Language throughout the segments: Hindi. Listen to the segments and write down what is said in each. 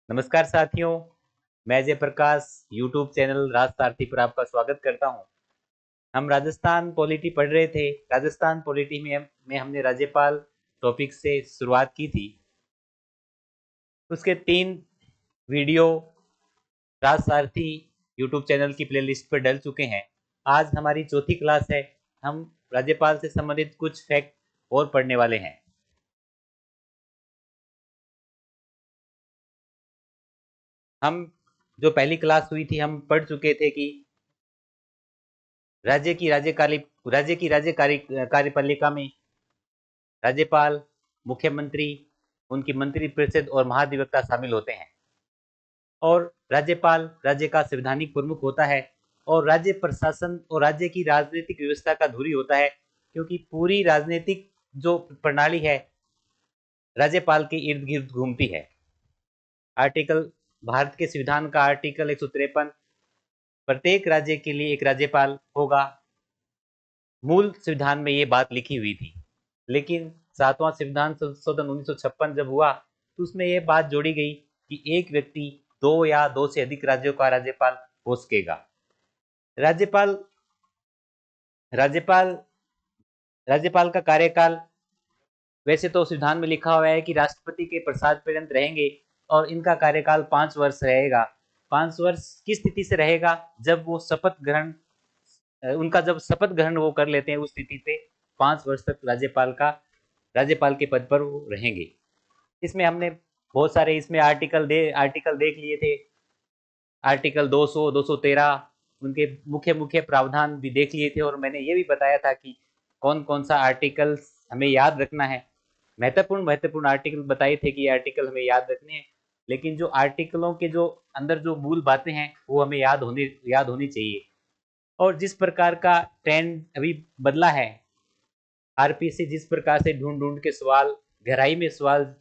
नमस्कार साथियों, मैं जय प्रकाश यूट्यूब चैनल राज सारथी पर आपका स्वागत करता हूं। हम राजस्थान पॉलिटी पढ़ रहे थे। राजस्थान पॉलिटी में हमने राज्यपाल टॉपिक से शुरुआत की थी। उसके 3 वीडियो राज सारथी यूट्यूब चैनल की प्लेलिस्ट पर डल चुके हैं। आज हमारी चौथी क्लास है। हम राज्यपाल से संबंधित कुछ फैक्ट और पढ़ने वाले हैं। हम जो पहली क्लास हुई थी हम पढ़ चुके थे कि राज्य की राज्यकारी कार्यपालिका में राज्यपाल, मुख्यमंत्री, उनकी मंत्रिपरिषद और महाधिवक्ता शामिल होते हैं। और राज्यपाल राज्य का संवैधानिक प्रमुख होता है और राज्य प्रशासन और राज्य की राजनीतिक व्यवस्था का धुरी होता है, क्योंकि पूरी राजनीतिक जो प्रणाली है राज्यपाल के इर्द गिर्द घूमती है। आर्टिकल भारत के संविधान का आर्टिकल 153 प्रत्येक राज्य के लिए एक राज्यपाल होगा। मूल संविधान में ये बात लिखी हुई थी, लेकिन 7वां संविधान संशोधन 1956 जब हुआ तो उसमें यह बात जोड़ी गई कि एक व्यक्ति 2 या 2 से अधिक राज्यों का राज्यपाल हो सकेगा। राज्यपाल राज्यपाल राज्यपाल का कार्यकाल वैसे तो संविधान में लिखा हुआ है कि राष्ट्रपति के प्रसाद पर्यंत रहेंगे और इनका कार्यकाल 5 वर्ष रहेगा। 5 वर्ष किस स्थिति से रहेगा? जब वो उनका जब शपथ ग्रहण वो कर लेते हैं, उस स्थिति पे 5 वर्ष तक राज्यपाल के पद पर वो रहेंगे। इसमें हमने बहुत सारे इसमें आर्टिकल देख लिए थे। आर्टिकल 200, 213 उनके मुख्य मुख्य प्रावधान भी देख लिए थे और मैंने ये भी बताया था कि कौन कौन सा आर्टिकल हमें याद रखना है। महत्वपूर्ण आर्टिकल बताए थे कि ये आर्टिकल हमें याद रखने हैं, लेकिन जो आर्टिकलों के जो अंदर जो मूल बातें हैं वो हमें याद होनी चाहिए। और जिस प्रकार का ट्रेंड अभी बदला है, आरपीसी जिस प्रकार से ढूंढ ढूंढ के सवाल, गहराई में सवाल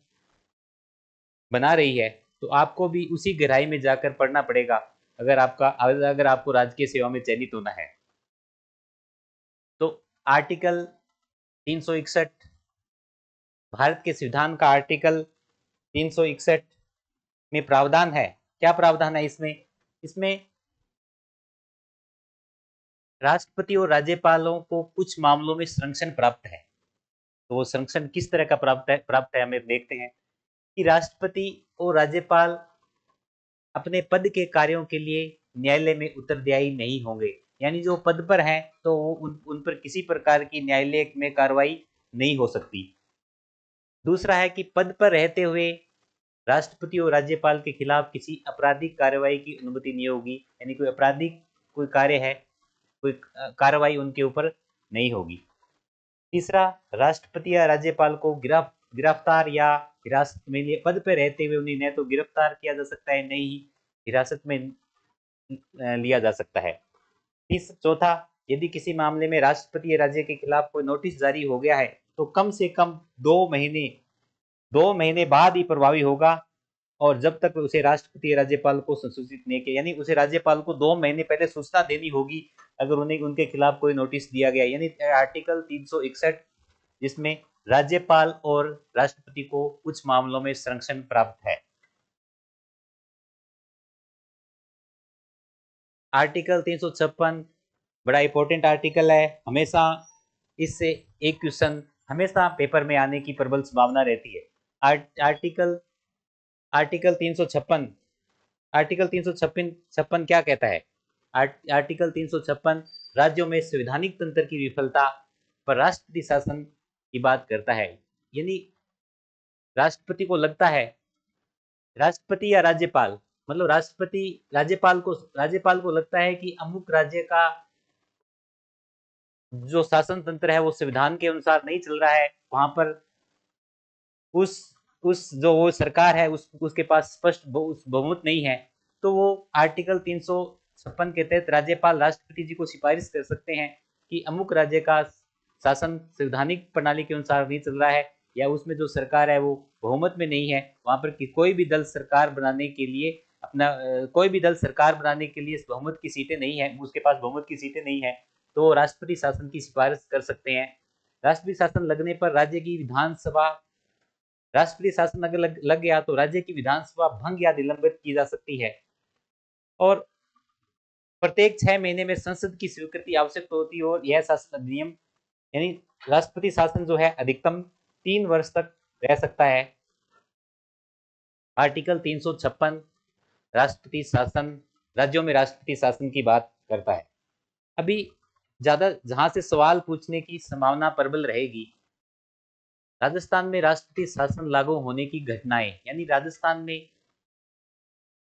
बना रही है, तो आपको भी उसी गहराई में जाकर पढ़ना पड़ेगा अगर आपको राजकीय सेवा में चयनित होना है। तो आर्टिकल 361 भारत के संविधान का आर्टिकल 361 में प्रावधान है। क्या प्रावधान है इसमें? इसमें राष्ट्रपति और राज्यपालों को कुछ मामलों में संरक्षण प्राप्त है। तो वो संरक्षण किस तरह का प्राप्त है हमें देखते हैं कि राष्ट्रपति और राज्यपाल अपने पद के कार्यों के लिए न्यायालय में उत्तरदायी नहीं होंगे। यानी जो पद पर हैं तो वो उन पर किसी प्रकार की न्यायालय में कार्रवाई नहीं हो सकती। दूसरा है कि पद पर रहते हुए राष्ट्रपति और राज्यपाल के खिलाफ किसी आपराधिक कार्रवाई की अनुमति नहीं होगी। यानी कोई आपराधिक कोई कार्य है, कोई कार्रवाई उनके ऊपर नहीं होगी। तीसरा, राष्ट्रपति या राज्यपाल को गिरफ्तार या हिरासत में लिए पद पर रहते हुए उन्हें न तो गिरफ्तार किया जा सकता है, न ही हिरासत में लिया जा सकता है। चौथा, यदि किसी मामले में राष्ट्रपति या राज्य के खिलाफ कोई नोटिस जारी हो गया है तो कम से कम 2 महीने बाद ही प्रभावी होगा, और जब तक उसे राष्ट्रपति या राज्यपाल को संसूचित नहीं किया, यानी उसे राज्यपाल को 2 महीने पहले सूचना देनी होगी अगर उन्हें उनके खिलाफ कोई नोटिस दिया गया। यानी आर्टिकल 361 जिसमें राज्यपाल और राष्ट्रपति को कुछ मामलों में संरक्षण प्राप्त है। आर्टिकल 356 बड़ा इंपॉर्टेंट आर्टिकल है। हमेशा इससे एक क्वेश्चन हमेशा पेपर में आने की प्रबल संभावना रहती है। आर्टिकल आर्टिकल 356 क्या कहता है? आर्टिकल 356 राज्यों में संवैधानिक तंत्र की विफलता पर राष्ट्रपति शासन की बात करता है। यानी राष्ट्रपति को लगता है, राष्ट्रपति या राज्यपाल, मतलब राज्यपाल को लगता है कि अमुक राज्य का जो शासन तंत्र है वो संविधान के अनुसार नहीं चल रहा है, वहां पर उस जो वो सरकार है उसके पास स्पष्ट बहुमत नहीं है, तो वो आर्टिकल 356 के तहत राज्यपाल राष्ट्रपति जी को सिफारिश कर सकते हैं कि अमुक राज्य का शासन संवैधानिक प्रणाली के अनुसार नहीं चल रहा है, या उसमें जो सरकार है वो बहुमत में नहीं है। वहां पर कोई भी दल सरकार बनाने के लिए बहुमत की सीटें नहीं है, उसके पास बहुमत की सीटें नहीं है, तो राष्ट्रपति शासन की सिफारिश कर सकते हैं। राष्ट्रपति शासन लगने पर राज्य की विधानसभा राष्ट्रपति शासन अगर लग गया तो राज्य की विधानसभा भंग या निलंबित की जा सकती है और प्रत्येक 6 महीने में संसद की स्वीकृति आवश्यक होती है और यह शासन अधिनियम यानी राष्ट्रपति शासन जो है अधिकतम 3 वर्ष तक रह सकता है। आर्टिकल 356 राष्ट्रपति शासन राज्यों में राष्ट्रपति शासन की बात करता है। अभी ज्यादा जहां से सवाल पूछने की संभावना प्रबल रहेगी, राजस्थान में राष्ट्रपति शासन लागू होने की घटनाएं, यानी राजस्थान में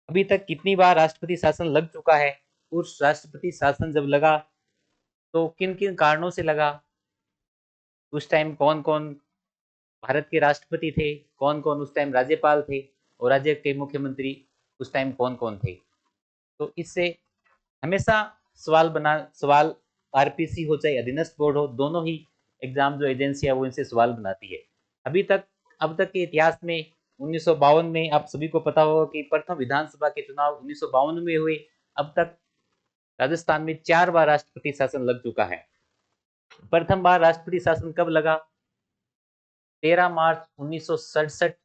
अभी तक कितनी बार राष्ट्रपति शासन लग चुका है, उस राष्ट्रपति शासन जब लगा तो किन किन कारणों से लगा, उस टाइम कौन कौन भारत के राष्ट्रपति थे, कौन कौन उस टाइम राज्यपाल थे और राज्य के मुख्यमंत्री उस टाइम कौन कौन थे। तो इससे हमेशा सवाल आरपीसी हो चाहे अधीनस्थ बोर्ड हो, दोनों ही एग्जाम जो एजेंसी है वो इनसे सवाल बनाती है। अभी तक अब तक के इतिहास में 1952 में आप सभी को पता होगा कि प्रथम विधानसभा के चुनाव 1952 में हुए। अब तक राजस्थान में 4 बार राष्ट्रपति शासन लग चुका है। प्रथम बार राष्ट्रपति शासन कब लगा? 13 मार्च 1967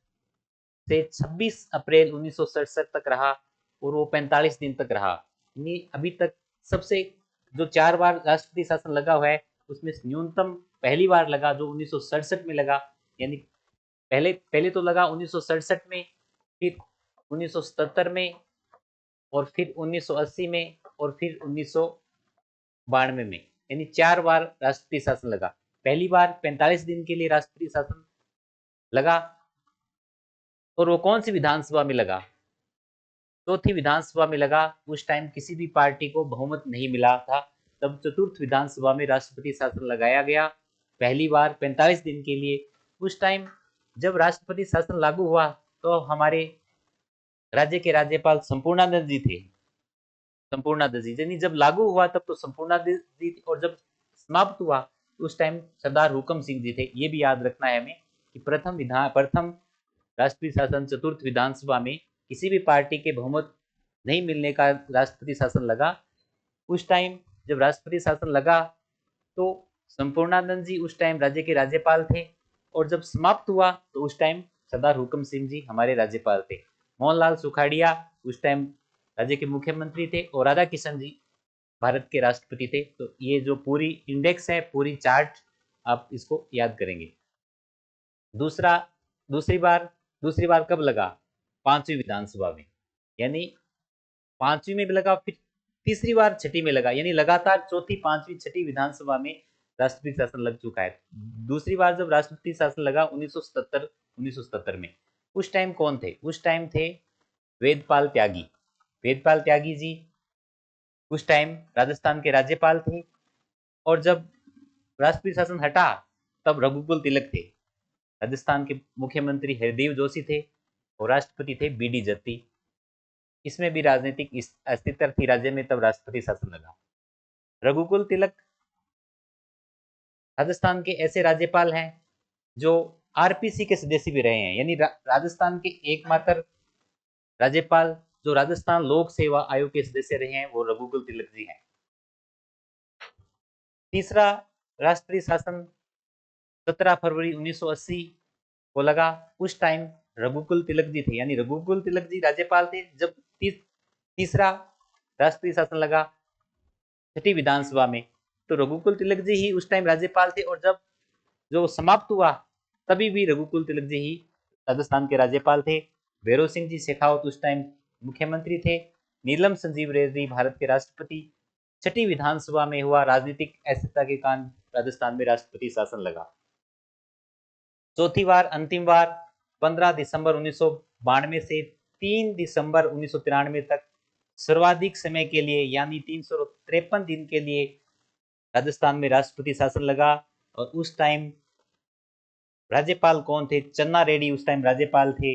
से 26 अप्रैल 1967 तक रहा और वो 45 दिन तक रहा। अभी तक सबसे जो 4 बार राष्ट्रपति शासन लगा हुआ है उसमें न्यूनतम पहली बार लगा जो 1967 में लगा, यानी पहले तो लगा 1967 में, फिर 1977 में और फिर 1980 में और फिर 1992 में, यानी 4 बार राष्ट्रपति शासन लगा। पहली बार 45 दिन के लिए राष्ट्रपति शासन लगा और वो कौन सी विधानसभा में लगा? चौथी विधानसभा में लगा। उस टाइम किसी भी पार्टी को बहुमत नहीं मिला था, तब चतुर्थ विधानसभा में राष्ट्रपति शासन लगाया गया पहली बार 45 दिन के लिए। उस टाइम जब राष्ट्रपति शासन लागू हुआ तो हमारे राज्य के राज्यपाल संपूर्णानंद जी थे। संपूर्णानंद जी यानी जब लागू हुआ तब तो संपूर्णानंद जी थे और जब समाप्त हुआ उस टाइम सरदार हुकम सिंह जी थे। ये भी याद रखना है हमें कि प्रथम राष्ट्रपति शासन चतुर्थ विधानसभा में किसी भी पार्टी के बहुमत नहीं मिलने का राष्ट्रपति शासन लगा। उस टाइम जब राष्ट्रपति शासन लगा तो संपूर्णानंद जी उस टाइम राज्य के राज्यपाल थे और जब समाप्त हुआ तो उस टाइम सरदार हुकम सिंह जी हमारे राज्यपाल थे। मोहनलाल सुखाड़िया उस टाइम राज्य के मुख्यमंत्री थे और राधा किशन जी भारत के राष्ट्रपति थे। तो ये जो पूरी इंडेक्स है, पूरी चार्ट, आप इसको याद करेंगे। दूसरी बार कब लगा? 5वीं विधानसभा में, यानी 5वीं में भी लगा, फिर तीसरी बार 6ठी में लगा, यानी लगातार चौथी, 5वीं, 6ठी विधानसभा में राष्ट्रपति शासन लग चुका है। दूसरी बार जब राष्ट्रपति शासन लगा 1977 में, उस टाइम कौन थे? उस टाइम थे वेदपाल त्यागी जी उस टाइम राजस्थान के राज्यपाल थे और जब राष्ट्रपति शासन हटा तब रघुकुल तिलक थे। राजस्थान के मुख्यमंत्री हरदेव जोशी थे और राष्ट्रपति थे बीडी जत्ती। इसमें भी राजनीतिक अस्थिरता थी राज्य में, तब राष्ट्रपति शासन लगा। रघुकुल तिलक राजस्थान के ऐसे राज्यपाल हैं जो आरपीसी के सदस्य भी रहे हैं, यानी राजस्थान के एकमात्र राज्यपाल जो राजस्थान लोक सेवा आयोग के सदस्य रहे हैं वो रघुकुल तिलक जी हैं। तीसरा राष्ट्रपति शासन 17 फरवरी 1980 को लगा। उस टाइम रघुकुल तिलक जी थे, यानी रघुकुल तिलक जी राज्यपाल थे जब तीसरा राष्ट्रपति शासन लगा 6ठी विधानसभा में, तो रघुकुल तिलक जी ही उस टाइम राज्यपाल थे और जब जो समाप्त हुआ तभी भी रघुकुल तिलक जी ही राजस्थान के राज्यपाल थे। भैरव सिंह जी शेखावत उस टाइम मुख्यमंत्री थे। नीलम संजीव रेड्डी भारत के राष्ट्रपति। 6ठी विधानसभा में हुआ राजनीतिक अस्थिरता के कारण राजस्थान में राष्ट्रपति शासन लगा। चौथी बार अंतिम बार 15 दिसंबर 1992 से 3 दिसंबर 1993 तक सर्वाधिक समय के लिए यानी 353 दिन के लिए राजस्थान में राष्ट्रपति शासन लगा। और उस टाइम राज्यपाल कौन थे? चन्ना रेड्डी उस टाइम राज्यपाल थे।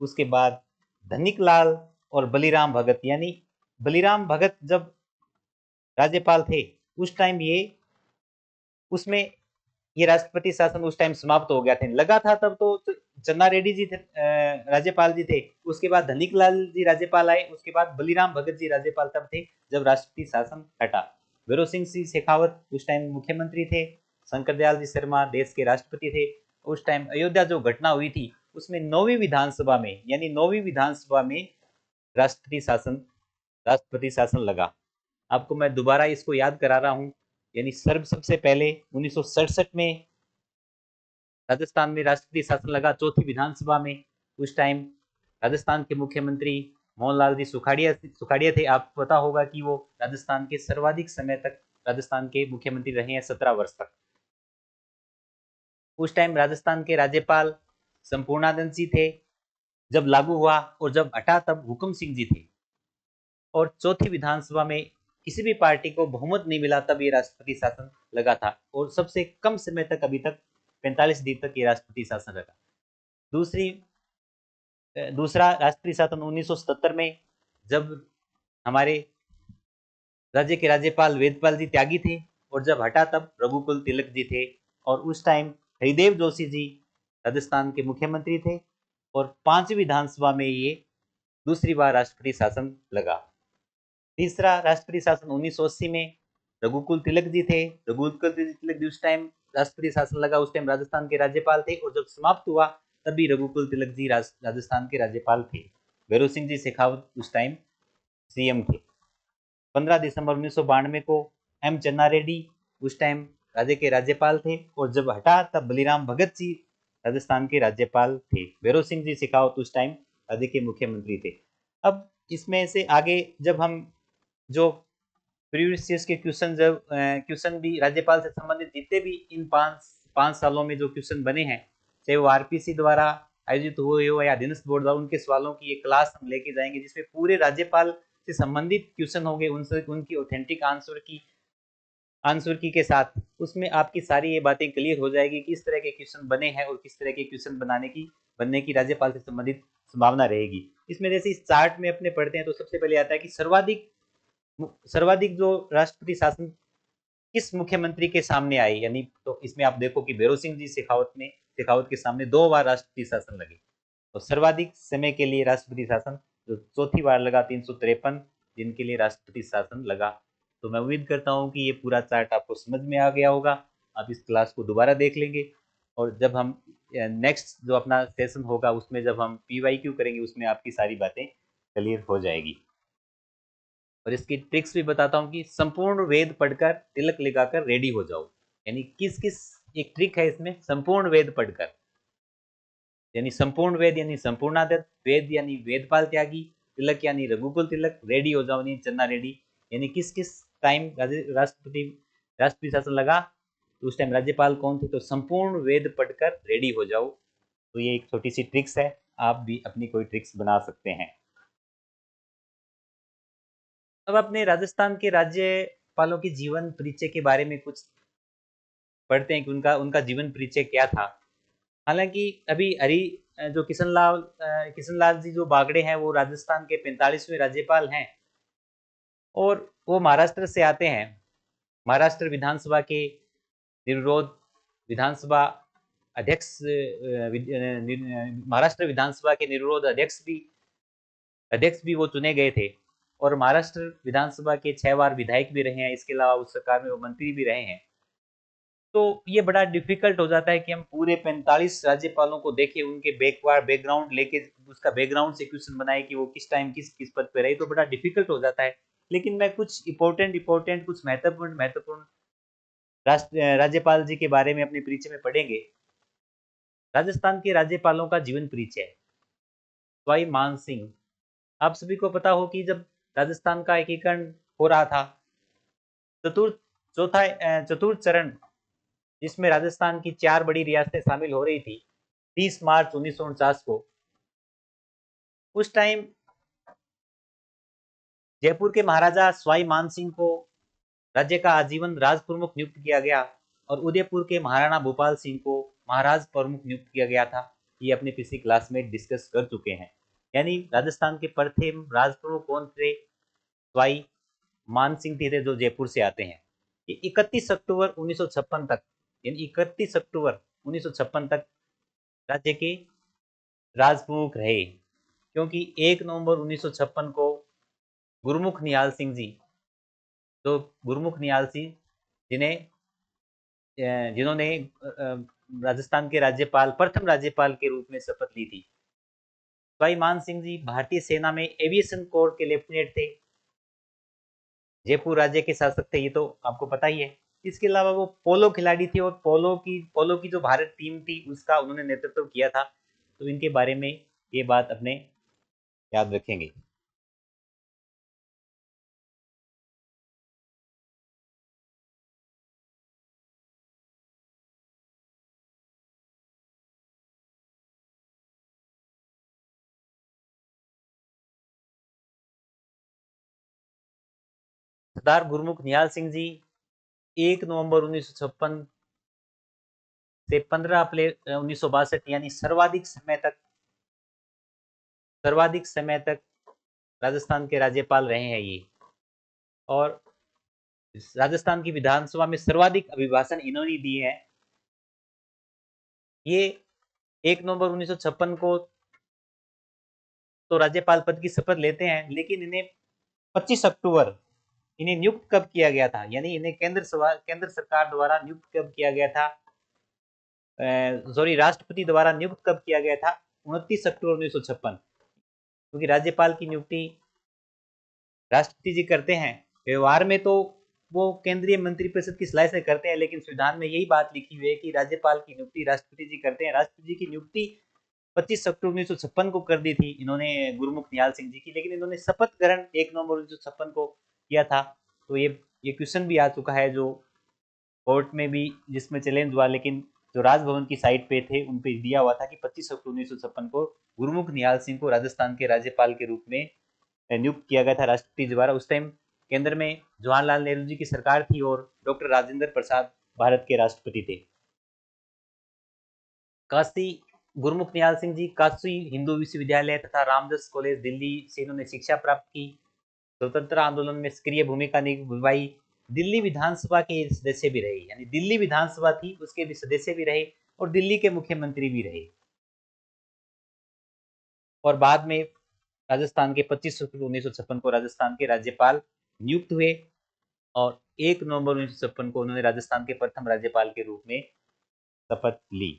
उसके बाद धनिक लाल और बलिराम भगत, यानी बलिराम भगत जब राज्यपाल थे उस टाइम उसमें ये राष्ट्रपति शासन उस टाइम समाप्त हो गया था। लगा था तब तो चन्ना रेड्डी जी थे राज्यपाल जी थे, उसके बाद धनिक लाल जी राज्यपाल आए, उसके बाद बलिराम भगत जी राज्यपाल तब थे जब राष्ट्रपति शासन हटा। भैरव सिंह जी शेखावत उस टाइम मुख्यमंत्री थे। शंकर दयाल जी शर्मा देश के राष्ट्रपति थे। उस टाइम अयोध्या जो घटना हुई थी उसमें 9वीं विधानसभा में, यानी 9वीं विधानसभा में राष्ट्रपति शासन लगा। आपको मैं दोबारा इसको याद करा रहा हूं, यानी सबसे पहले 1967 में राजस्थान में राष्ट्रपति शासन लगा, चौथी विधानसभा में। उस टाइम राजस्थान के मुख्यमंत्री मोहनलाल जी सुखाड़िया थे। आपको पता होगा कि वो राजस्थान के सर्वाधिक समय तक राजस्थान के मुख्यमंत्री रहे हैं, 17 वर्ष तक। उस टाइम राजस्थान के राज्यपाल संपूर्णानंद जी थे जब लागू हुआ, और जब हटा तब हुकुम सिंह जी थे। और चौथी विधानसभा में किसी भी पार्टी को बहुमत नहीं मिला, तब ये राष्ट्रपति शासन लगा था, और सबसे कम समय तक अभी तक 45 दिन तक ये राष्ट्रपति शासन लगा। दूसरा राष्ट्रपति शासन 1977 में, जब हमारे राज्य के राज्यपाल वेदपाल जी त्यागी थे, और जब हटा तब रघुकुल तिलक जी थे, और उस टाइम हरिदेव जोशी जी राजस्थान के मुख्यमंत्री थे, और 5वीं विधानसभा में ये दूसरी बार राष्ट्रपति शासन लगा। तीसरा राष्ट्रपति शासन 1980 में रघुकुल तिलक जी थे। रघुकुल तिलक जी उस टाइम राष्ट्रपति शासन लगा, उस टाइम राजस्थान के राज्यपाल थे, और जब समाप्त हुआ तभी रघुकुल तिलक जी राजस्थान के राज्यपाल थे। भैरों सिंह जी शेखावत उस टाइम सीएम थे। 15 दिसंबर 1992 को एम चन्ना रेड्डी उस टाइम राज्य के राज्यपाल थे, और जब हटा तब बलिराम भगत जी राजस्थान के राज्यपाल थे। भैरों सिंह जी शेखावत उस टाइम राज्य के मुख्यमंत्री थे। अब इसमें से आगे जब हम जो प्रीवियस के क्वेश्चन भी राज्यपाल से संबंधित जितने भी इन पांच सालों में जो क्वेश्चन बने हैं, चाहे वो आरपीसी द्वारा आयोजित हुए हो या अधीनस्थ बोर्ड द्वारा, उनके सवालों की एक क्लास हम लेके जाएंगे, जिसमें पूरे राज्यपाल से संबंधित क्वेश्चन होंगे, उनसे उनकी ऑथेंटिक आंसर की के साथ उसमें आपकी सारी ये बातें क्लियर हो जाएगी, किस तरह के क्वेश्चन बने हैं और किस तरह के क्वेश्चन बनने की राज्यपाल से संबंधित संभावना रहेगी। इसमें जैसे इस चार्ट में अपने पढ़ते हैं तो सबसे पहले आता है कि सर्वाधिक जो राष्ट्रपति शासन किस मुख्यमंत्री के सामने आई, यानी तो इसमें आप देखो कि भैरों सिंह जी शेखावत के सामने 2 बार राष्ट्रपति शासन लगे। तो सर्वाधिक समय के लिए राष्ट्रपति शासन जो चौथी बार लगा 353 दिन के लिए राष्ट्रपति शासन लगा। तो मैं उम्मीद करता हूं कि ये पूरा चार्ट आपको समझ में आ गया होगा। आप इस क्लास को दोबारा देख लेंगे, और जब हम नेक्स्ट जो अपना सेशन होगा उसमें जब हम पीवाईक्यू करेंगे उसमें आपकी सारी बातें क्लियर हो जाएगी। और इसकी ट्रिक्स भी बताता हूँ कि संपूर्ण वेद पढ़कर तिलक लगाकर रेडी हो जाओ। यानी किस किस एक ट्रिक है इसमें, संपूर्ण वेद पढ़कर, यानी संपूर्ण वेद यानी संपूर्णादत, वेद यानी वेदपाल त्यागी, तिलक यानी रघुकुल तिलक, रेडी हो जाओ यानी चन्ना रेडी। यानी किस किस टाइम राष्ट्रपति शासन लगा, तो उस टाइम राज्यपाल कौन थे, तो संपूर्ण वेद पढ़कर रेडी हो जाओ। तो ये एक छोटी सी ट्रिक्स है, आप भी अपनी कोई ट्रिक्स बना सकते हैं। अब अपने राजस्थान के राज्यपालों के जीवन परिचय के बारे में कुछ पढ़ते हैं कि उनका जीवन परिचय क्या था। हालांकि अभी जो किशनलाल जी जो बागड़े हैं वो राजस्थान के 45वें राज्यपाल हैं, और वो महाराष्ट्र से आते हैं। महाराष्ट्र विधानसभा के निर्विरोध विधानसभा अध्यक्ष महाराष्ट्र विधानसभा के निर्विरोध अध्यक्ष भी वो चुने गए थे, और महाराष्ट्र विधानसभा के 6 बार विधायक भी रहे हैं। इसके अलावा उस सरकार में वो मंत्री भी रहे हैं। तो ये बड़ा डिफिकल्ट हो जाता है कि हम पूरे 45 राज्यपालों को देखें, उनके बैकग्राउंड लेके उसका बैकग्राउंड से क्वेश्चन बनाए कि वो किस टाइम किस पद पे रहे, तो बड़ा डिफिकल्ट हो जाता है। लेकिन मैं कुछ इंपॉर्टेंट कुछ महत्वपूर्ण राज्यपाल जी के बारे में अपने परिचय में पढ़ेंगे। राजस्थान के राज्यपालों का जीवन परिचय। सवाई मान सिंह, आप सभी को पता हो कि जब राजस्थान का एकीकरण हो रहा था, चतुर्थ चरण जिसमें राजस्थान की 4 बड़ी रियासतें शामिल हो रही थी, 30 मार्च 1949 को, उस टाइम जयपुर के महाराजा सवाई मानसिंह को राज्य का आजीवन राज प्रमुख नियुक्त किया गया, और उदयपुर के महाराणा भूपाल सिंह को महाराज प्रमुख नियुक्त किया गया था। ये अपने पिछली क्लास में डिस्कस कर चुके हैं। यानी राजस्थान के प्रथम राज प्रमुख कौन थे, सवाई मानसिंह थे जो जयपुर से आते हैं। ये 31 अक्टूबर 1956 तक, यानी 31 अक्टूबर 1956 तक राज्य के राज प्रमुख रहे, क्योंकि 1 नवंबर 1956 को गुरमुख निहाल सिंह जी, तो गुरमुख निहाल सिंह जिन्होंने राजस्थान के राज्यपाल, प्रथम राज्यपाल के रूप में शपथ ली थी। भाई मान सिंह जी भारतीय सेना में एविएशन कोर के लेफ्टिनेंट थे, जयपुर राज्य के शासक थे, ये तो आपको पता ही है। इसके अलावा वो पोलो खिलाड़ी थे और पोलो की जो भारत टीम थी उसका उन्होंने नेतृत्व किया था। तो इनके बारे में ये बात अपने याद रखेंगे। सरदार गुरमुख निहाल सिंह जी 1 नवंबर 1956 से 15 अप्रैल 1962 यानी सर्वाधिक समय तक राजस्थान के राज्यपाल रहे हैं ये। और राजस्थान की विधानसभा में सर्वाधिक अभिभाषण इन्होंने दिए हैं। ये 1 नवंबर 1956 को तो राज्यपाल पद की शपथ लेते हैं, लेकिन इन्हें 25 अक्टूबर इन्हें नियुक्त कब किया गया था, यानी इन्हें केंद्र सरकार द्वारा नियुक्त कब किया गया था, सॉरी राष्ट्रपति द्वारा नियुक्त कब किया गया था, 29 अक्टूबर 1956। क्योंकि राज्यपाल की नियुक्ति राष्ट्रपति जी करते हैं। व्यवहार में तो वो केंद्रीय मंत्रिपरिषद की सलाह से करते हैं, लेकिन संविधान में यही बात लिखी हुई है कि राज्यपाल की नियुक्ति राष्ट्रपति जी करते हैं। राष्ट्रपति जी की नियुक्ति 25 अक्टूबर 1956 को कर दी थी इन्होंने गुरमुख निहाल सिंह जी की, लेकिन इन्होंने शपथ ग्रहण 1 नवंबर 1956 को किया था। तो ये क्वेश्चन भी आ चुका है जो कोर्ट में भी जिसमें चैलेंज हुआ, लेकिन जो राजभवन की साइट पे थे उन पे दिया हुआ था कि 25 अक्टूबर 1956 को गुरमुख निहाल सिंह को राजस्थान के राज्यपाल के रूप में नियुक्त किया गया था राष्ट्रपति द्वारा। उस टाइम केंद्र में जवाहरलाल नेहरू जी की सरकार थी और डॉक्टर राजेंद्र प्रसाद भारत के राष्ट्रपति थे। काशी गुरमुख निहाल सिंह जी काशी हिंदू विश्वविद्यालय तथा रामदास कॉलेज दिल्ली से इन्होंने शिक्षा प्राप्त की। स्वतंत्र आंदोलन में सक्रिय भूमिका निभाई। दिल्ली विधानसभा के सदस्य भी रहे, यानी दिल्ली विधानसभा थी उसके भी सदस्य भी रहे और दिल्ली के मुख्यमंत्री भी रहे। और बाद में राजस्थान के 25 अक्टूबर 1956 को राजस्थान के राज्यपाल नियुक्त हुए और 1 नवंबर 1956 को उन्होंने राजस्थान के प्रथम राज्यपाल के रूप में शपथ ली।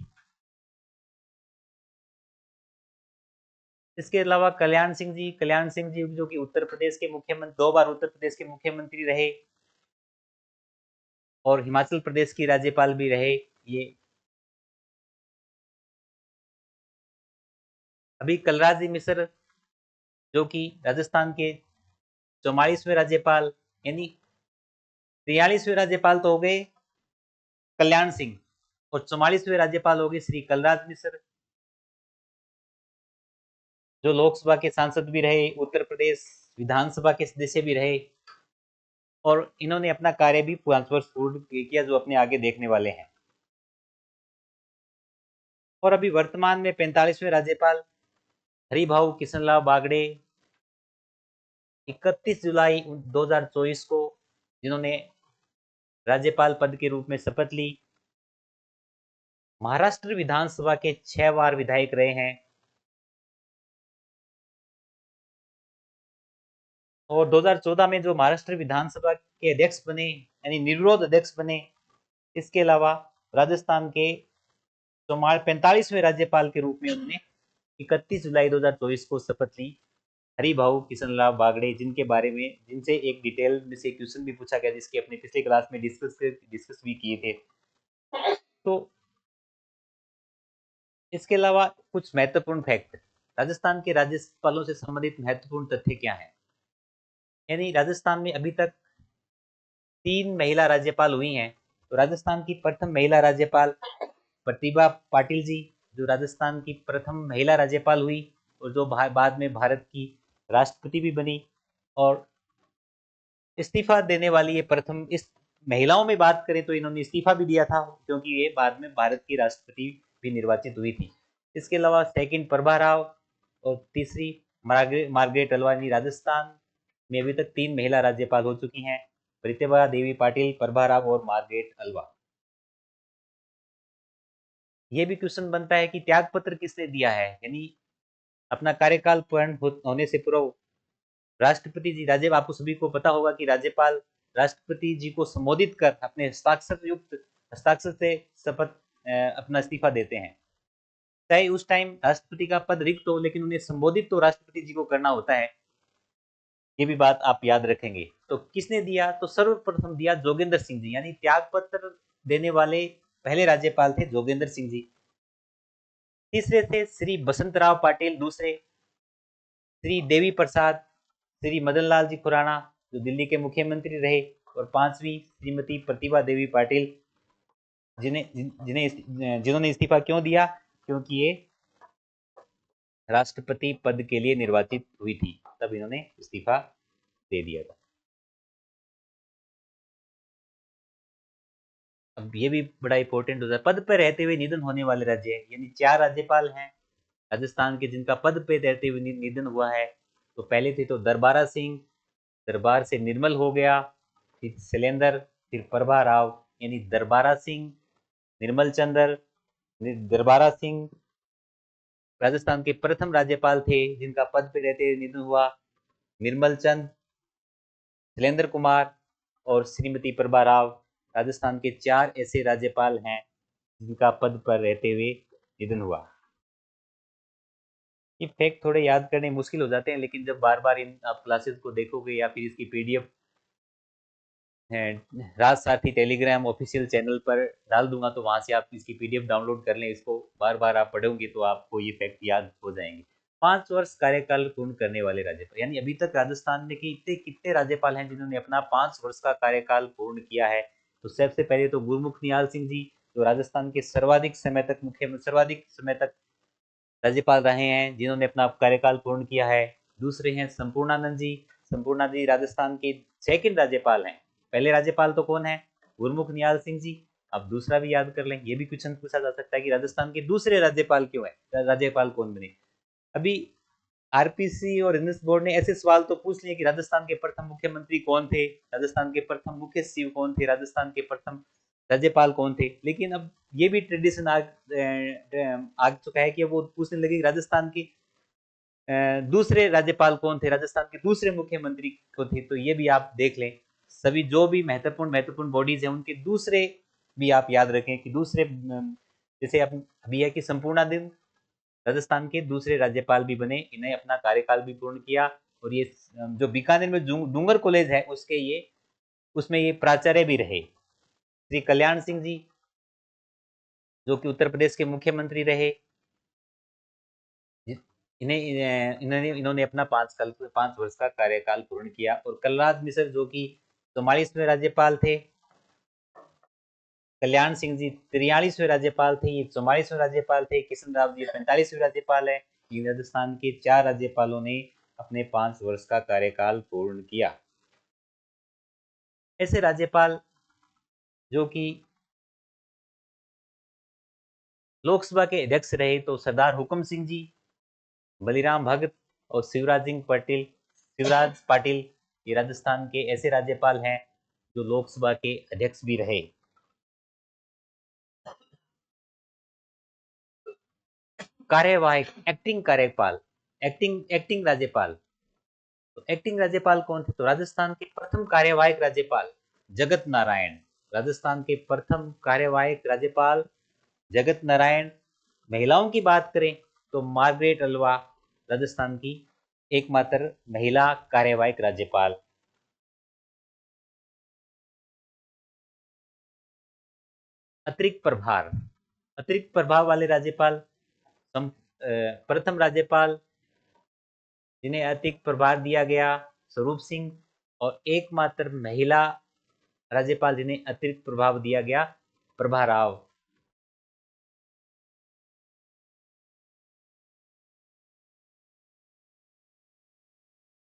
इसके अलावा कल्याण सिंह जी जो कि उत्तर प्रदेश के मुख्यमंत्री, 2 बार उत्तर प्रदेश के मुख्यमंत्री रहे और हिमाचल प्रदेश की राज्यपाल भी रहे। ये अभी कलराज मिश्र जो कि राजस्थान के 44वें राज्यपाल, यानी 43वें राज्यपाल तो हो गए कल्याण सिंह और 44वें राज्यपाल हो गए श्री कलराज मिश्र, जो लोकसभा के सांसद भी रहे, उत्तर प्रदेश विधानसभा के सदस्य भी रहे और इन्होंने अपना कार्य भी 5 वर्ष पूर्ण किया, जो अपने आगे देखने वाले हैं। और अभी वर्तमान में 45वें राज्यपाल हरिभाऊ किशनलाल बागड़े 31 जुलाई 2024 को जिन्होंने राज्यपाल पद के रूप में शपथ ली। महाराष्ट्र विधानसभा के 6 बार विधायक रहे हैं और 2014 में जो महाराष्ट्र विधानसभा के अध्यक्ष बने, यानी निर्विरोध अध्यक्ष बने। इसके अलावा राजस्थान के 45वें राज्यपाल के रूप में उन्होंने 31 जुलाई 2024 को शपथ ली हरिभाऊ किशनलाल बागड़े, जिनसे एक डिटेल में से क्वेश्चन भी पूछा गया, जिसके अपने पिछले क्लास में डिस्कस भी किए थे। तो इसके अलावा कुछ महत्वपूर्ण फैक्ट, राजस्थान के राज्यपालों से संबंधित महत्वपूर्ण तथ्य क्या है। यानी राजस्थान में अभी तक 3 महिला राज्यपाल हुई हैं। तो राजस्थान की प्रथम महिला राज्यपाल प्रतिभा पाटिल जी, जो राजस्थान की प्रथम महिला राज्यपाल हुई और जो बाद में भारत की राष्ट्रपति भी बनी। और इस्तीफा देने वाली ये प्रथम, इस महिलाओं में बात करें तो इन्होंने इस्तीफा भी दिया था क्योंकि ये बाद में भारत की राष्ट्रपति भी निर्वाचित हुई थी। इसके अलावा सेकंड प्रभा राव और तीसरी मार्गरेट अलवानी, राजस्थान में अभी तक 3 महिला राज्यपाल हो चुकी हैं, प्रतिभा देवी पाटिल, प्रभा राव और मार्गरेट अलवा। ये भी क्वेश्चन बनता है कि त्याग पत्र किसने दिया है, यानी अपना कार्यकाल पूर्ण होने से पूर्व राष्ट्रपति जी, आपको सभी को पता होगा कि राज्यपाल राष्ट्रपति जी को संबोधित कर अपने हस्ताक्षर से शपथ अपना इस्तीफा देते हैं। चाहे उस टाइम राष्ट्रपति का पद रिक्त हो, लेकिन उन्हें संबोधित तो राष्ट्रपति जी को करना होता है। ये भी बात आप याद रखेंगे। तो किसने दिया? तो सर्वप्रथम दिया जोगेंद्र सिंह जी, यानी त्याग पत्र देने वाले पहले राज्यपाल थे जोगेंद्र सिंह जी। तीसरे थे श्री बसंतराव पाटिल, दूसरे श्री देवी प्रसाद, श्री मदन लाल जी खुराना जो दिल्ली के मुख्यमंत्री रहे, और पांचवी श्रीमती प्रतिभा देवी पाटिल, जिन्होंने इस्तीफा क्यों दिया? क्योंकि ये राष्ट्रपति पद के लिए निर्वाचित हुई थी, तब इन्होंने इस्तीफा दे दिया था। अब ये भी बड़ा इंपॉर्टेंट होता है, पद पर रहते हुए निधन होने वाले राज्य, यानी 4 राज्यपाल हैं राजस्थान के जिनका पद पे रहते हुए निधन हुआ है। तो पहले थे तो दरबारा सिंह, दरबार से निर्मल हो गया, फिर शैलेंद्र, फिर प्रभा राव, यानी दरबारा सिंह, निर्मल चंद्र, दरबारा सिंह राजस्थान के प्रथम राज्यपाल थे जिनका पद पे रहते हुए निधन हुआ, निर्मल चंद, शैलेंद्र कुमार और श्रीमती प्रभा राव राजस्थान के 4 ऐसे राज्यपाल हैं जिनका पद पर रहते हुए निधन हुआ। ये फैक्ट थोड़े याद करने मुश्किल हो जाते हैं, लेकिन जब बार बार इन आप क्लासेस को देखोगे या फिर इसकी पीडीएफ राज साथी टेलीग्राम ऑफिशियल चैनल पर डाल दूंगा, तो वहां से आप इसकी पीडीएफ डाउनलोड कर लें। इसको बार बार आप पढ़ोगे तो आपको ये फैक्ट याद हो जाएंगे। 5 वर्ष कार्यकाल पूर्ण करने वाले राज्यपाल, यानी अभी तक राजस्थान में कितने कितने राज्यपाल हैं जिन्होंने अपना 5 वर्ष का कार्यकाल पूर्ण किया है? तो सबसे पहले तो गुरमुख निहाल सिंह जी, जो राजस्थान के सर्वाधिक समय तक राज्यपाल रहे हैं, जिन्होंने अपना कार्यकाल पूर्ण किया है। दूसरे हैं संपूर्णानंद जी, संपूर्णा जी राजस्थान के सेकंड राज्यपाल हैं। पहले राज्यपाल तो कौन है? गुरमुख निहाल सिंह जी। अब दूसरा भी याद कर लें, ये भी क्वेश्चन पूछा जा सकता है कि राजस्थान के दूसरे राज्यपाल क्यों है, राज्यपाल कौन बने? अभी आरपीसी और इंग्लिश बोर्ड ने ऐसे सवाल तो पूछ लिए कि राजस्थान के प्रथम मुख्यमंत्री कौन थे, राजस्थान के प्रथम मुख्य सचिव कौन थे, राजस्थान के प्रथम राज्यपाल कौन थे, लेकिन अब ये भी ट्रेडिशन आ चुका है कि वो पूछने लगे राजस्थान के दूसरे राज्यपाल कौन थे, राजस्थान के दूसरे मुख्यमंत्री कौन थे। तो ये भी आप देख लें, सभी जो भी महत्वपूर्ण बॉडीज हैं उनके दूसरे भी आप याद रखें कि दूसरे, जैसे अभी है कि संपूर्णानंद राजस्थान के दूसरे राज्यपाल भी बने, इन्हें अपना कार्यकाल भी पूर्ण किया। और ये जो बीकानेर में डूंगर कॉलेज है उसमें ये प्राचार्य भी रहे। श्री कल्याण सिंह जी, जो कि उत्तर प्रदेश के मुख्यमंत्री रहे, इन्होंने अपना 5 वर्ष का कार्यकाल पूर्ण किया। और कलराज मिश्र, जो कि 44वें राज्यपाल थे, कल्याण सिंह जी 43वें राज्यपाल थे, ये 44वें राज्यपाल थे, किशन राव जी 45वें राज्यपाल है। इन राजस्थान के 4 राज्यपालों ने अपने 5 वर्ष का कार्यकाल पूर्ण किया। ऐसे राज्यपाल जो कि लोकसभा के अध्यक्ष रहे, तो सरदार हुक्म सिंह जी, बलिराम भगत और शिवराज पाटिल, ये राजस्थान के ऐसे राज्यपाल हैं जो लोकसभा के अध्यक्ष भी रहे। कार्यवाहक, एक्टिंग कार्यपाल, एक्टिंग राज्यपाल। तो एक्टिंग राज्यपाल कौन थे? तो राजस्थान के प्रथम कार्यवाहक राज्यपाल जगत नारायण, राजस्थान के प्रथम कार्यवाहक राज्यपाल जगत नारायण। महिलाओं की बात करें तो मार्गरेट अल्वा, राजस्थान की एकमात्र महिला कार्यवाहक राज्यपाल। अतिरिक्त प्रभाव वाले राज्यपाल, प्रथम राज्यपाल जिन्हें अतिरिक्त प्रभार दिया गया, स्वरूप सिंह। और एकमात्र महिला राज्यपाल जिन्हें अतिरिक्त प्रभाव दिया गया, प्रभा राव।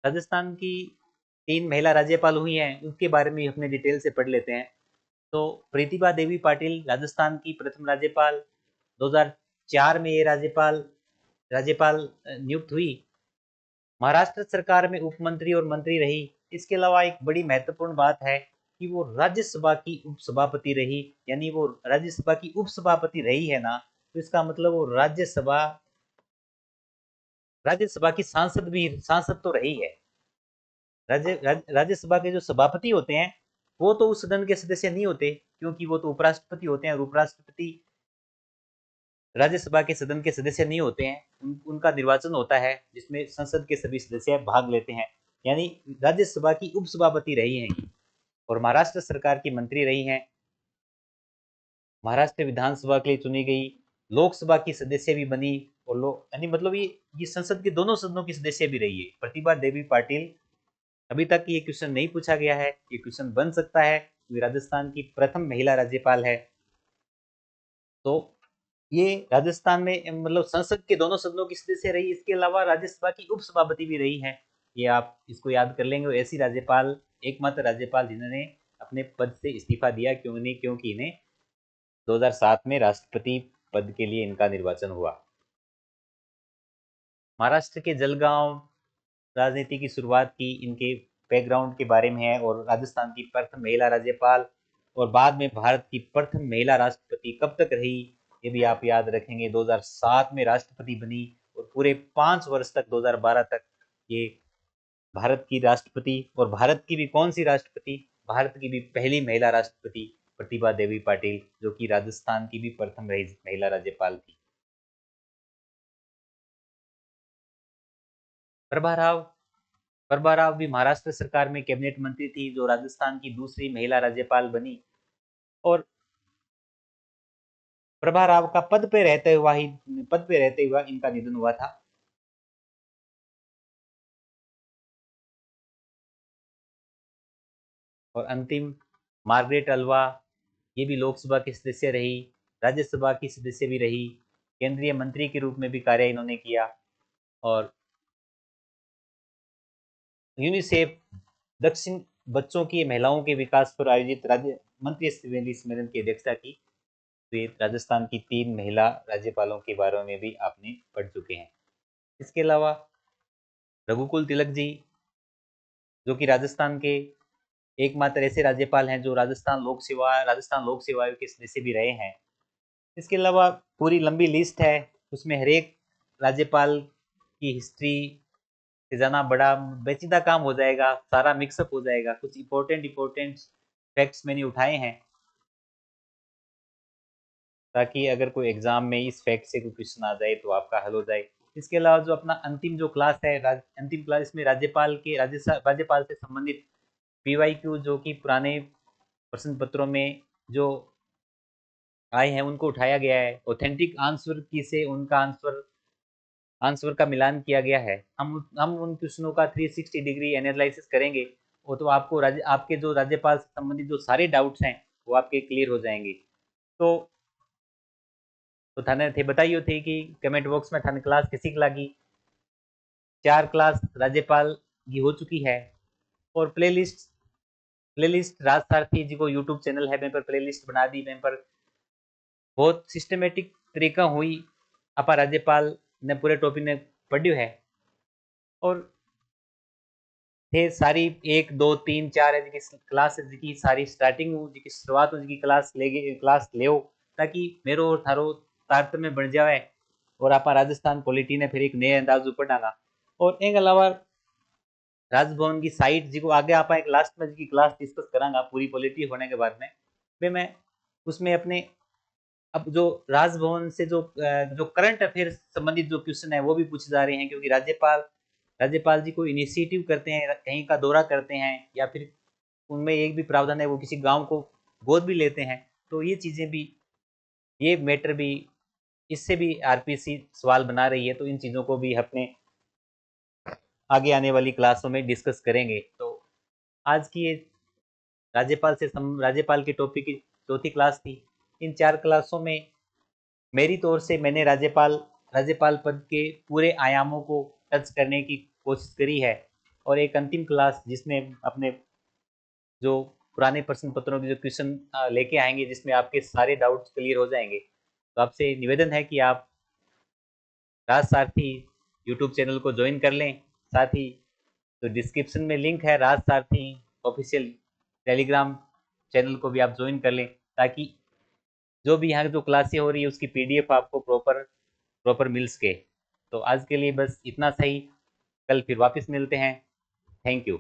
राजस्थान की 3 महिला राज्यपाल हुई हैं, उनके बारे में अपने डिटेल से पढ़ लेते हैं। तो प्रतिभा देवी पाटिल राजस्थान की प्रथम राज्यपाल, 2004 में ये राज्यपाल नियुक्त हुई। महाराष्ट्र सरकार में उप मंत्री और मंत्री रही। इसके अलावा एक बड़ी महत्वपूर्ण बात है कि वो राज्यसभा की उपसभापति रही, यानी वो राज्यसभा की उपसभापति रही है ना, तो इसका मतलब वो राज्यसभा की सांसद तो रही है। राज्यसभा के जो सभापति होते हैं वो तो उस सदन के सदस्य नहीं होते, क्योंकि वो तो उपराष्ट्रपति होते हैं, और उपराष्ट्रपति राज्यसभा के सदन के सदस्य नहीं होते हैं, उनका निर्वाचन होता है जिसमें संसद के सभी सदस्य भाग लेते हैं। यानी राज्यसभा की उपसभापति रही हैं और महाराष्ट्र सरकार की मंत्री रही हैं। महाराष्ट्र विधानसभा के लिए चुनी गई, लोकसभा की सदस्य भी बनी और लोग यानी मतलब ये संसद के दोनों सदनों की सदस्य भी रही है प्रतिभा देवी पाटिल। अभी तक ये क्वेश्चन नहीं पूछा गया है, ये क्वेश्चन बन सकता है। ये राजस्थान की प्रथम महिला राज्यपाल है। तो ये राजस्थान में मतलब संसद के दोनों सदनों की सदस्य रही, इसके अलावा राज्यसभा की उपसभापति भी रही है। ये आप इसको याद कर लेंगे। ऐसी राज्यपाल, एकमात्र राज्यपाल जिन्होंने अपने पद से इस्तीफा दिया, क्यों नहीं, क्योंकि इन्हें 2007 में राष्ट्रपति पद के लिए इनका निर्वाचन हुआ। महाराष्ट्र के जलगांव राजनीति की शुरुआत की इनके बैकग्राउंड के बारे में है और राजस्थान की प्रथम महिला राज्यपाल और बाद में भारत की प्रथम महिला राष्ट्रपति कब तक रही ये भी आप याद रखेंगे। 2007 में राष्ट्रपति बनी और पूरे 5 वर्ष तक 2012 तक ये भारत की राष्ट्रपति, और भारत की भी कौन सी राष्ट्रपति, भारत की भी पहली महिला राष्ट्रपति प्रतिभा देवी पाटिल, जो कि राजस्थान की भी प्रथम महिला राज्यपाल थी। प्रभा राव भी महाराष्ट्र सरकार में कैबिनेट मंत्री थी, जो राजस्थान की दूसरी महिला राज्यपाल बनी। और प्रभा राव का पद पे रहते हुआ इनका निधन हुआ था। और अंतिम मार्गरेट अल्वा, ये भी लोकसभा की सदस्य रही, राज्यसभा की सदस्य भी रही, केंद्रीय मंत्री के रूप में भी कार्य इन्होंने किया। और यूनिसेफ दक्षिण बच्चों की महिलाओं के विकास पर आयोजित राज्य मंत्री सम्मेलन की अध्यक्षता की। तो ये राजस्थान की 3 महिला राज्यपालों के बारे में भी आपने पढ़ चुके हैं। इसके अलावा रघुकुल तिलक जी, जो कि राजस्थान के एकमात्र ऐसे राज्यपाल हैं जो राजस्थान लोक सेवा आयोग के सदस्य भी रहे हैं। इसके अलावा पूरी लंबी लिस्ट है, उसमें हर एक राज्यपाल की हिस्ट्री से जाना बड़ा पेचीदा काम हो जाएगा, सारा मिक्सअप हो जाएगा। कुछ इंपॉर्टेंट फैक्ट्स मैंने उठाए हैं ताकि अगर कोई एग्जाम में इस फैक्ट से कोई क्वेश्चन आ जाए तो आपका हल हो जाए। इसके अलावा जो अपना अंतिम जो क्लास है, अंतिम क्लास में राज्यपाल से संबंधित PYQ जो कि पुराने प्रश्न पत्रों में जो आए हैं उनको उठाया गया है। ऑथेंटिक आंसर की से उनका आंसर का मिलान किया गया है। हम उन क्वेश्चनों का 360 डिग्री एनालिसिस करेंगे, वो तो आपको आपके जो राज्यपाल से संबंधित जो सारे डाउट्स हैं वो आपके क्लियर हो जाएंगे। तो थाने थे बताइयो थे कि कमेंट बॉक्स में थाने क्लास किसी की लगी। 4 क्लास राज्यपाल की हो चुकी है। और प्लेलिस्ट राज सारथी जी को यूट्यूब चैनल है, मैं पर प्लेलिस्ट बना दी, मैं पर बहुत सिस्टमेटिक तरीका हुई आपा राज्यपाल ने पूरे टॉपिक ने पढ़्यो है। और थे सारी 1 2 3 4 जी क्लास जी सारी स्टार्टिंग जी शुरुआत जी क्लास ले ताकि मेरो और थारो तारतम्य बन जाए और आपा राजस्थान पॉलिटी ने फिर एक नए अंदाज ऊपर डाला। और एक अलावा राजभवन की साइट जी को आगे आप एक लास्ट में जी की क्लास डिस्कस करांगा पूरी पॉलिटी होने के बाद में। फिर मैं उसमें अपने अब जो राजभवन से जो करंट अफेयर संबंधित जो क्वेश्चन है वो भी पूछे जा रहे हैं, क्योंकि राज्यपाल जी को इनिशिएटिव करते हैं, कहीं का दौरा करते हैं, या फिर उनमें एक भी प्रावधान है वो किसी गांव को गोद भी लेते हैं। तो ये चीजें भी, ये मैटर भी, इससे भी RPC सवाल बना रही है। तो इन चीजों को भी अपने आगे आने वाली क्लासों में डिस्कस करेंगे। तो आज की ये राज्यपाल के टॉपिक की चौथी क्लास थी। इन 4 क्लासों में मेरी तौर से मैंने राज्यपाल पद के पूरे आयामों को टच करने की कोशिश करी है। और एक अंतिम क्लास जिसमें अपने जो पुराने प्रश्न पत्रों के जो क्वेश्चन लेके आएंगे, जिसमें आपके सारे डाउट्स क्लियर हो जाएंगे। तो आपसे निवेदन है कि आप राज सारथी यूट्यूब चैनल को ज्वाइन कर लें। साथ ही तो डिस्क्रिप्शन में लिंक है राज सारथी ऑफिशियल टेलीग्राम चैनल को भी आप ज्वाइन कर लें, ताकि जो भी यहाँ जो क्लासें हो रही है उसकी PDF आपको प्रॉपर मिल सके। तो आज के लिए बस इतना सही, कल फिर वापस मिलते हैं। Thank you.